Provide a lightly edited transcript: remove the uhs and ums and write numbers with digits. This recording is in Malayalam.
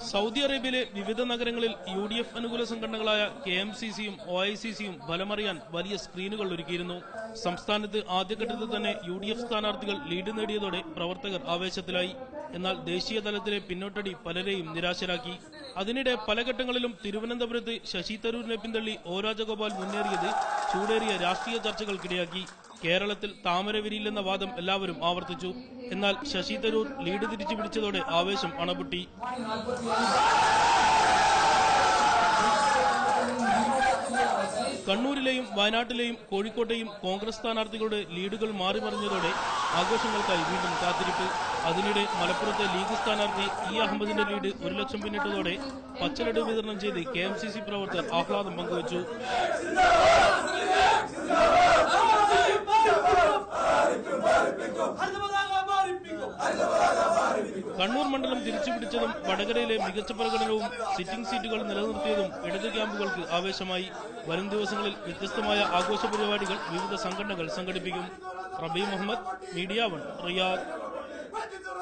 സൗദി അറേബ്യയിലെ വിവിധ നഗരങ്ങളിൽ UDF അനുകൂല സംഘടനകളായ KMCC-യും OICC-യും ഫലമറിയാൻ വലിയ സ്ക്രീനുകൾ ഒരുക്കിയിരുന്നു. സംസ്ഥാനത്ത് ആദ്യഘട്ടത്തിൽ തന്നെ UDF സ്ഥാനാർത്ഥികൾ ലീഡ് നേടിയതോടെ പ്രവർത്തകർ ആവേശത്തിലായി. എന്നാൽ ദേശീയ തലത്തിലെ പിന്നോട്ടടി പലരെയും നിരാശരാക്കി. അതിനിടെ പല ഘട്ടങ്ങളിലും തിരുവനന്തപുരത്ത് ശശി തരൂരിനെ പിന്തള്ളി O രാജഗോപാൽ മുന്നേറിയത് ചൂടേറിയ രാഷ്ട്രീയ ചർച്ചകൾക്കിടയാക്കി. കേരളത്തിൽ താമര വിരിയില്ലെന്ന വാദം എല്ലാവരും ആവർത്തിച്ചു. എന്നാൽ ശശി തരൂർ ലീഡ് തിരിച്ചു പിടിച്ചതോടെ ആവേശം അണപൊട്ടി. കണ്ണൂരിലെയും വയനാട്ടിലെയും കോഴിക്കോട്ടെയും കോൺഗ്രസ് സ്ഥാനാർത്ഥികളുടെ ലീഡുകൾ മാറിമറിഞ്ഞതോടെ ആഘോഷങ്ങൾക്കായി വീണ്ടും കാത്തിരിപ്പ്. അതിനിടെ മലപ്പുറത്തെ ലീഗ് സ്ഥാനാർത്ഥി E അഹമ്മദിന്റെ ലീഡ് 1 ലക്ഷം പിന്നിട്ടതോടെ പച്ചലഡ് വിതരണം ചെയ്ത് KMCC പ്രവർത്തകർ ആഹ്ലാദം പങ്കുവച്ചു. കണ്ണൂർ മണ്ഡലം തിരിച്ചുപിടിച്ചതും വടകരയിലെ മികച്ച പ്രകടനവും സിറ്റിംഗ് സീറ്റുകൾ നിലനിർത്തിയതും ഇടത് ക്യാമ്പുകൾക്ക് ആവേശമായി. വരും ദിവസങ്ങളിൽ വ്യത്യസ്തമായ ആഘോഷ പരിപാടികൾ വിവിധ സംഘടനകൾ സംഘടിപ്പിക്കും. റബി മുഹമ്മദ്, മീഡിയ 1, റിയാദ്.